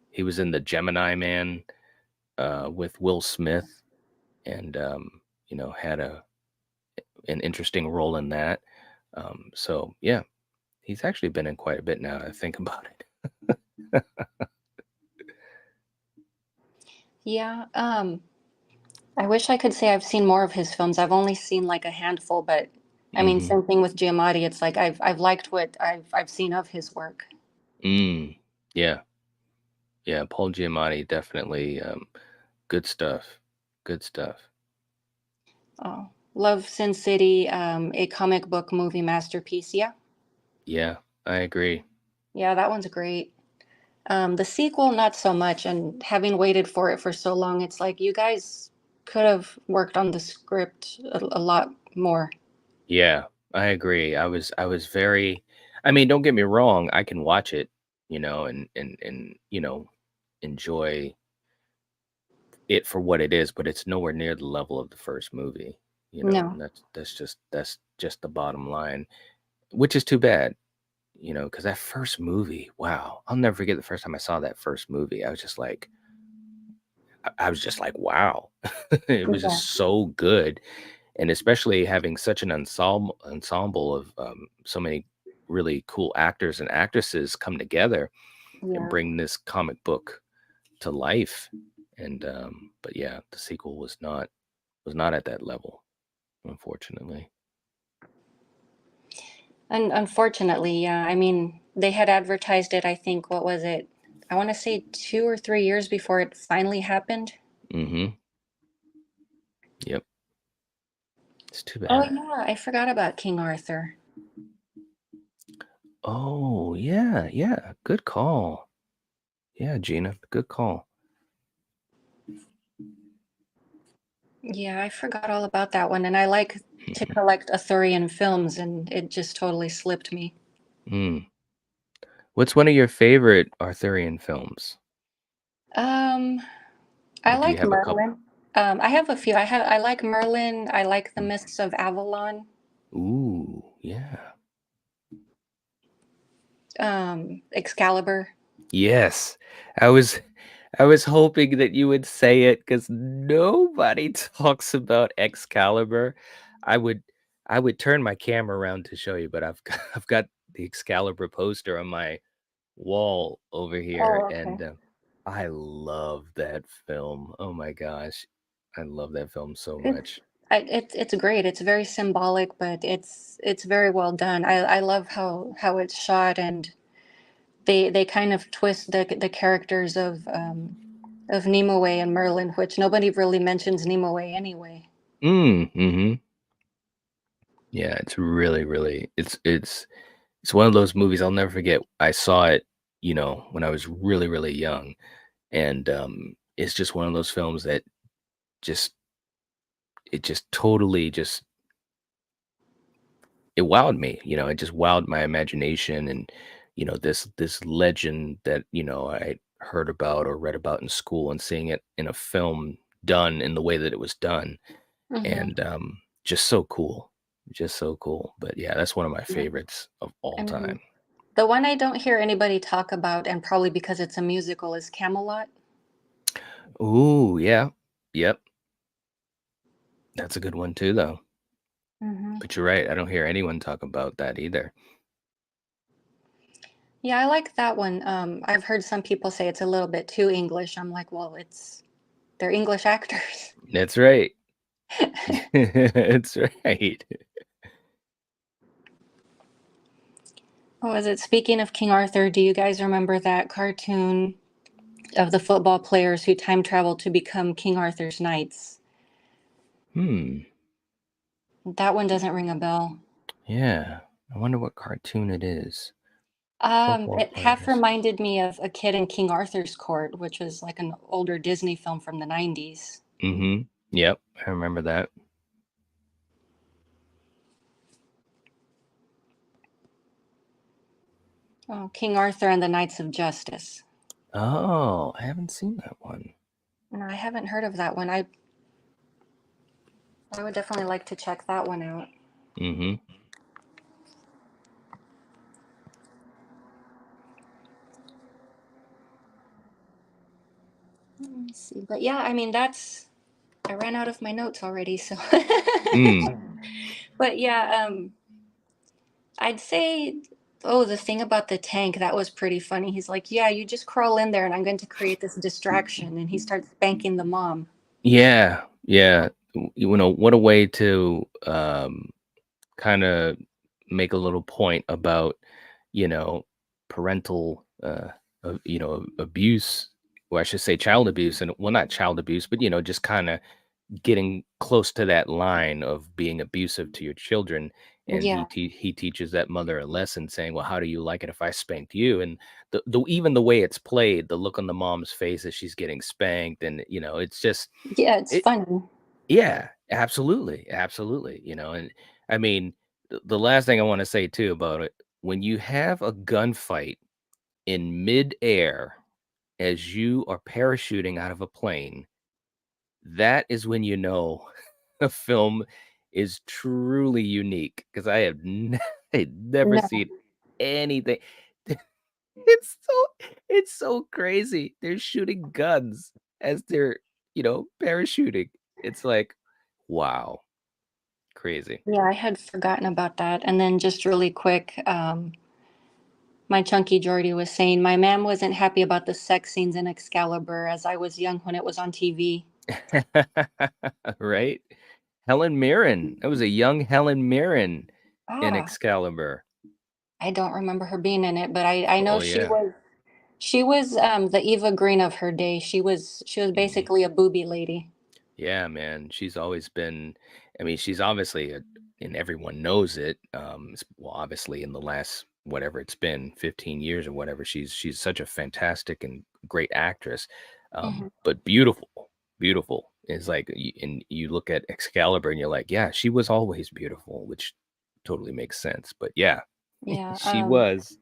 He was in the Gemini Man with Will Smith, and had an interesting role in that. So yeah, he's actually been in quite a bit now that I think about it. Yeah. I wish I could say I've seen more of his films. I've only seen like a handful, but I mean, Mhm. same thing with Giamatti. It's like I've liked what I've seen of his work. Mm. Yeah. Yeah, Paul Giamatti, definitely, good stuff. Good stuff. Oh, love Sin City, a comic book movie masterpiece. Yeah, Yeah, I agree. yeah, that one's great. The sequel, not so much. And having waited for it for so long, it's like you guys could have worked on the script a lot more. Yeah, I agree. I was very I mean, don't get me wrong, I can watch it, and enjoy it for what it is, but it's nowhere near the level of the first movie, No, and that's just the bottom line, which is too bad. Because that first movie, wow, I'll never forget the first time I saw that first movie. I was just like, wow, it was yeah, just so good, and especially having such an ensemble of so many really cool actors and actresses come together and yeah. bring this comic book to life. And but yeah, the sequel was not at that level, unfortunately. And unfortunately, yeah, I mean, they had advertised it, I think, what was it? I want to say 2 or 3 years before it finally happened. Hmm. Yep, it's too Oh, bad. yeah, I forgot about King Arthur. Oh yeah, yeah, good call. Yeah, Gina, good call. Yeah, I forgot all about that one. And I like to collect Arthurian films, and it just totally slipped me. Mm. What's one of your favorite Arthurian films? Um, I Or do you like have a couple? Merlin. I have a few. I like Merlin. I like The Mists of Avalon. Ooh, yeah. Excalibur. Yes. I was I was hoping that you would say it because nobody talks about Excalibur. I would I would turn my camera around to show you, but I've got the Excalibur poster on my wall over here, Oh, okay. and I love that film. Oh my gosh. I love that film so It's much. it's great. It's very symbolic, but it's very well done. I love how it's shot, and they kind of twist the characters of Nimue and Merlin, which nobody really mentions Nimue anyway. Mhm. Yeah, it's really, really it's one of those movies I'll never forget. I saw it, when I was really, really young, and, it's just one of those films that just it just totally just it wowed me, it just wowed my imagination and, this legend that, I heard about or read about in school and seeing it in a film done in the way that it was done Mhm. and, just so cool, just so cool. But yeah, that's one of my Yeah. favorites of all I time. mean, the one I don't hear anybody talk about, and probably because it's a musical, is Camelot. Ooh, yeah. Yep. That's a good one too, though. Mhm. But you're right, I don't hear anyone talk about that either. Yeah, I like that one. I've heard some people say it's a little bit too English. I'm like, well, they're English actors. That's right. That's right. What was it? Speaking of King Arthur, do you guys remember that cartoon of the football players who time traveled to become King Arthur's knights? Hmm. That one doesn't ring a bell. Yeah. I wonder what cartoon it is. Football It half players. reminded me of A Kid in King Arthur's Court, which was like an older Disney film from the 90s. Mhm. Yep, I remember that. Oh, King Arthur and the Knights of Justice. Oh, I haven't seen that one. No, I haven't heard of that one. I would definitely like to check that one out. Mhm. Let me see. But yeah, I mean I ran out of my notes already, so Mm. but yeah, I'd say oh, the thing about the tank, that was pretty funny. He's like, "Yeah, you just crawl in there and I'm going to create this distraction." And he starts spanking the mom. Yeah, yeah. What a way to, kinda make a little point about, you know, parental, abuse, or I should say child abuse, and well, not child abuse, but, just kinda getting close to that line of being abusive to your children, and Yeah. he teaches that mother a lesson saying, "Well, how do you like it if I spanked you?" And the even the way it's played, the look on the mom's face as she's getting spanked, and, it's just Yeah, it's it funny. yeah, absolutely, absolutely, and I mean, the last thing I wanna say too about it, when you have a gunfight in midair as you are parachuting out of a plane, that is when you know a film is truly unique because I'd never No. seen anything. It's so crazy. They're shooting guns as they're, parachuting. It's like, wow, crazy. Yeah, I had forgotten about that. And then just really quick, my chunky Jordy was saying my mom wasn't happy about the sex scenes in Excalibur as I was young when it was on TV. Right? Helen Mirren. That was a young Helen Mirren in Ah, Excalibur. I don't remember her being in it, but I know Oh yeah. she was the Eva Green of her day. She was Mhm. basically a booby lady. Yeah, man. She's always been, I mean, she's obviously and everyone knows it. Well, obviously in the last whatever it's been, 15 years or whatever, she's such a fantastic and great actress. Mhm. But beautiful, beautiful is like and you look at Excalibur and you're like, yeah, she was always beautiful, which totally makes sense. But yeah, Yeah. she was.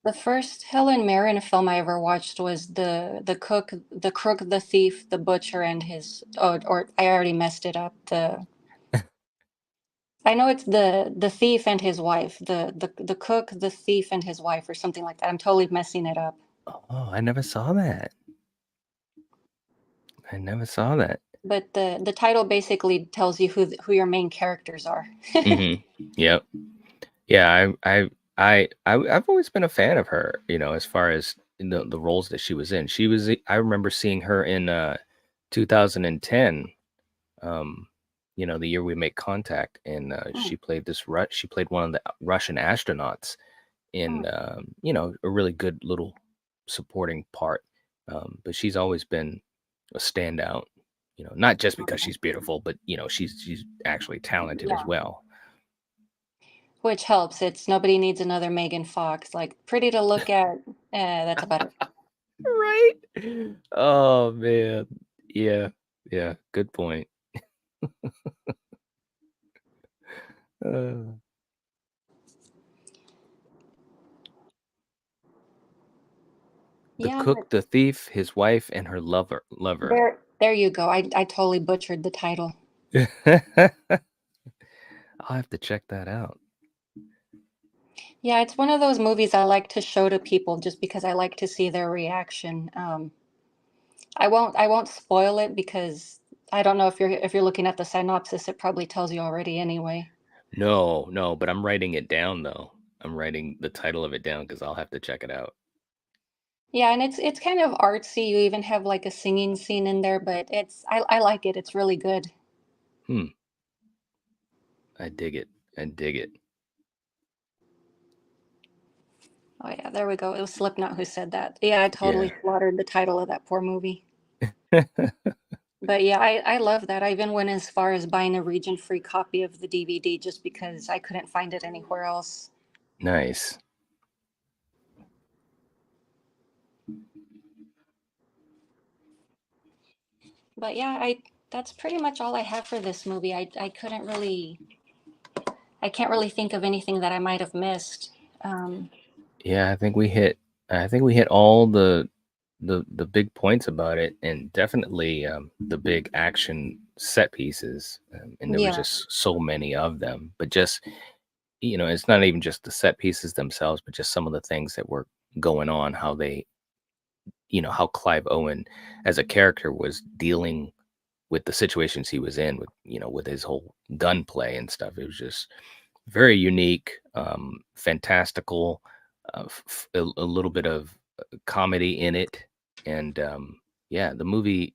The first Helen Mirren film I ever watched was the crook, the thief, the butcher, and his. Oh, or I already messed it up. I know it's the thief and his wife. The cook, the thief, and his wife, or something like that. I'm totally messing it up. Oh, I never saw that. I never saw that. But the title basically tells you who your main characters are. Mhm. Yep. Yeah, I've always been a fan of her, as far as the roles that she was in. I remember seeing her in 2010, um, the year we make contact, and Mm, she played one of the Russian astronauts in mm, a really good little supporting part. But she's always been a standout, not just because okay. she's beautiful, but she's actually talented as Yeah, well. which helps. It's nobody needs another Megan Fox. Like pretty to look at. That's about it. Right? Oh, man. Yeah. Yeah, good point. Uh, The Yeah, cook, the thief, his wife, and her lover. there you go. I totally butchered the title. I'll have to check that out. Yeah, it's one of those movies I like to show to people just because I like to see their reaction. I won't spoil it because I don't know if you're looking at the synopsis, it probably tells you already anyway. No, no, but I'm writing it down though. I'm writing the title of it down because I'll have to check it out. Yeah, and it's kind of artsy. You even have like a singing scene in there, but I like it. It's really good. Hmm. I dig it. I dig it. Oh yeah, there we go. It was Slipknot who said that. Yeah, I Yeah. totally slaughtered the title of that poor movie. But yeah, I love that. I even went as far as buying a region-free copy of the DVD just because I couldn't find it anywhere else. Nice. But yeah, I that's pretty much all I have for this movie. I can't really think of anything that I might have missed. Um, Yeah, I think we hit all the big points about it, and definitely the big action set pieces, and there was yeah, just so many of them. But just it's not even just the set pieces themselves, but just some of the things that were going on, how they, how Clive Owen as a character was dealing with the situations he was in, with his whole gunplay and stuff. It was just very unique, fantastical, a little bit of comedy in it, and yeah, the movie,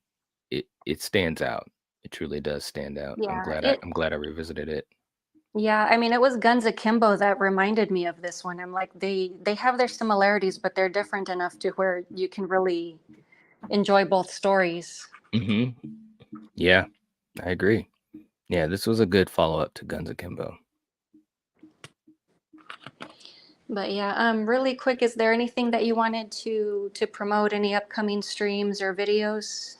it stands out. It truly does stand out. I'm yeah, glad I, it I'm glad I revisited it. yeah, I mean it was Guns Akimbo that reminded me of this one. I'm like they have their similarities, but they're different enough to where you can really enjoy both stories. Hmm. Yeah, I agree. Yeah, this was a good follow up to Guns Akimbo. But yeah, really quick, is there anything that you wanted to promote? Any upcoming streams or videos?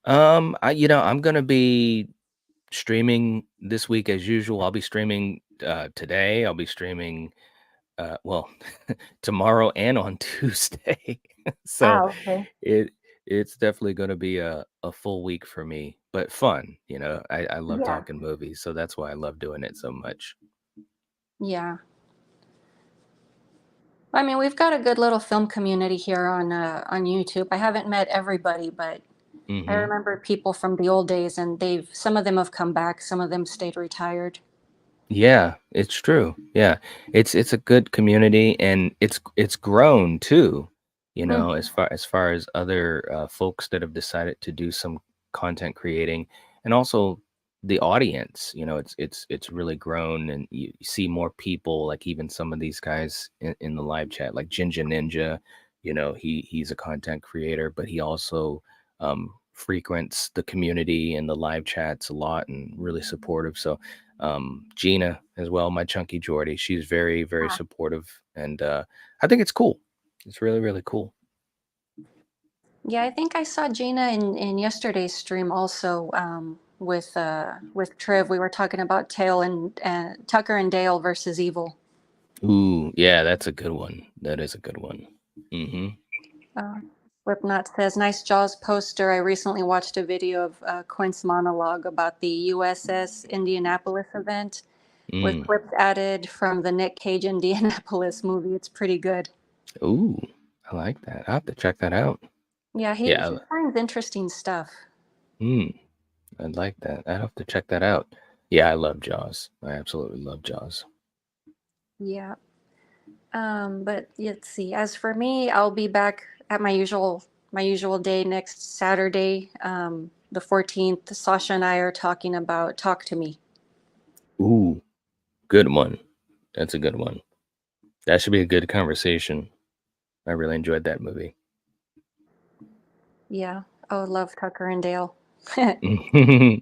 I'm gonna be streaming this week as usual. I'll be streaming today. I'll be streaming well, tomorrow and on Tuesday. So Ah, okay. it it's definitely going to be a full week for me, but fun. I love Yeah. talking movies, so that's why I love doing it so much. Yeah. I mean, we've got a good little film community here on YouTube. I haven't met everybody, but I Hmm. remember people from the old days, and they've some of them have come back, some of them stayed retired. Yeah, it's true. Yeah. It's a good community, and it's grown too, Mhm. as far as other folks that have decided to do some content creating, and also the audience, it's really grown, and you see more people, like even some of these guys in the live chat, like Jinja Ninja. He's a content creator, but he also frequents the community and the live chats a lot and really supportive. So Gina as well, my chunky Jordy. She's very, very Ah. supportive, and I think it's cool. It's really, really cool. Yeah, I think I saw Gina in yesterday's stream also with Triv. We were talking about Tail and Tucker and Dale versus Evil. Ooh, yeah, that's a good one. That is a good one. Hmm. Uh, Slipknot says, "Nice Jaws poster. I recently watched a video of Quint's monologue about the USS Indianapolis event with Mm. clips added from the Nick Cage Indianapolis movie. It's pretty good." Ooh, I like that. I have to check that out. Yeah, he Yeah. finds interesting stuff. Mm, I like that. I have to check that out. Yeah, I love Jaws. I absolutely love Jaws. Yeah. But let's see. As for me, I'll be back at my usual day next Saturday, the 14th. Sasha and I are talking about Talk to Me. Ooh, good one. That's a good one. That should be a good conversation. I really enjoyed that movie. Yeah. Oh, love Tucker and Dale. Hmm.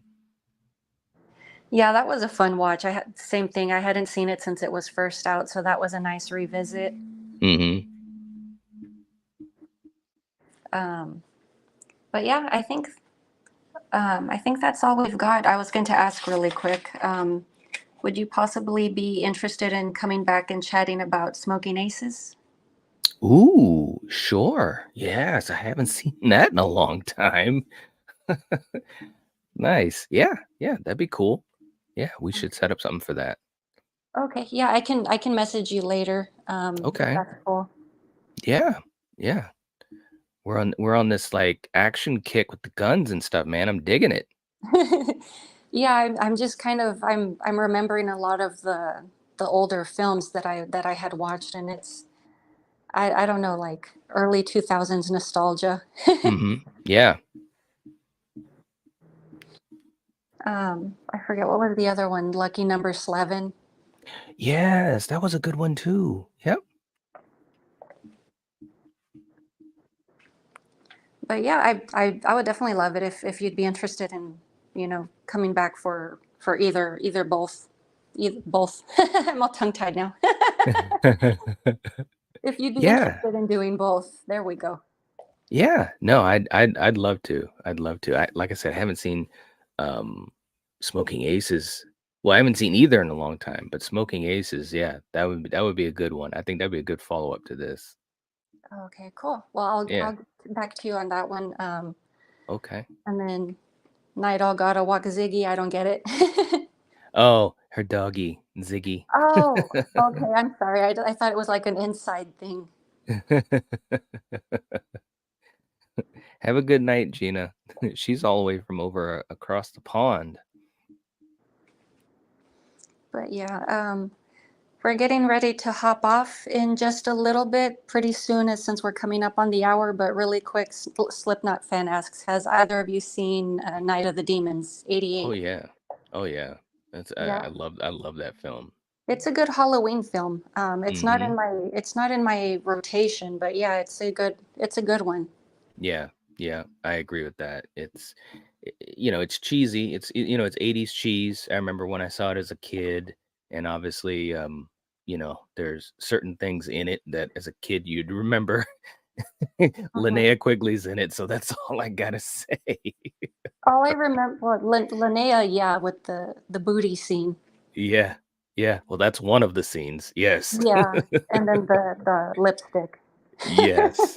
Yeah, that was a fun watch. I had same thing. I hadn't seen it since it was first out, so that was a nice revisit. Um, but yeah, I think that's all we've got. I was going to ask really quick. Would you possibly be interested in coming back and chatting about Smoking Aces? Ooh, sure. Yes, I haven't seen that in a long time. Nice. Yeah, yeah, that'd be cool. Yeah, we should set up something for that. Okay, yeah, I can message you later. Okay. That's cool. Yeah. Yeah. We're on this like action kick with the guns and stuff, man. I'm digging it. Yeah, I'm just kind of I'm remembering a lot of the older films that I had watched, and it's I don't know, like early 2000s nostalgia. Yeah. I forget what was the other one, Lucky Number 11. Yes, that was a good one too. Yep. But yeah, I would definitely love it if you'd be interested in, coming back for either both. Either both. I'm all tongue tied now. If you'd be Yeah. interested in doing both, there we go. Yeah. No, I'd love to. I'd love to. I like I said, I haven't seen um Smoking Aces. Well, I haven't seen either in a long time, but Smoking Aces, yeah, that would be a good one. I think that'd be a good follow-up to this. Okay, cool. Well, I'll Yeah. get back to you on that one. Okay. And then Night All Gotta Walk Ziggy. I don't get it. Oh, her doggy, Ziggy. Oh, okay. I'm sorry. I thought it was like an inside thing. Have a good night, Gina. She's all the way from over across the pond. But yeah, we're getting ready to hop off in just a little bit, pretty soon, as since we're coming up on the hour. But really quick, Slipknot fan asks, has either of you seen Night of the Demons Oh '88? yeah. Oh yeah. That's I Yeah, love that film. it's a good Halloween film. Mhm. It's not in my rotation, but yeah, it's a good one. Yeah. Yeah, I agree with that. It's cheesy. It's 80s cheese. I remember when I saw it as a kid, and obviously there's certain things in it that as a kid you'd remember. Mhm. Linnea Quigley's in it, so that's all I got to say. All I remember, well, Linnea, yeah, with the booty scene. Yeah. Yeah. Well, that's one of the scenes. Yes. Yeah, and then the lipstick. Yes.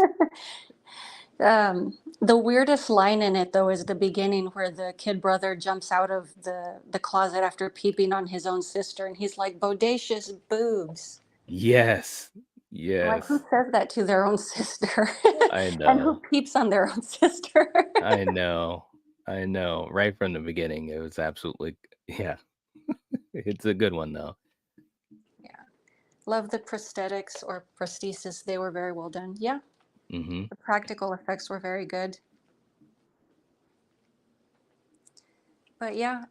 The weirdest line in it though is the beginning where the kid brother jumps out of the closet after peeping on his own sister, and he's like, bodacious boobs. Yes. I'm like, who Yes. says that to their own sister? I And who know. peeps on their own sister? I know. I know. Right from the beginning, it was absolutely yeah. It's a good one though. Yeah. Love the prosthetics or prosthesis. They were very well done. Yeah. Mhm. The practical effects were very good. But yeah,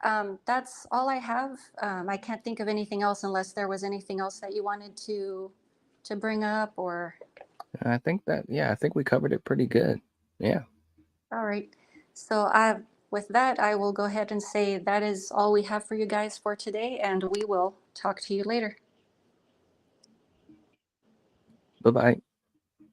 that's all I have. I can't think of anything else unless there was anything else that you wanted to bring up or I think I think we covered it pretty good. Yeah. all right. So I with that, I will go ahead and say that is all we have for you guys for today, and we will talk to you later. Bye-bye.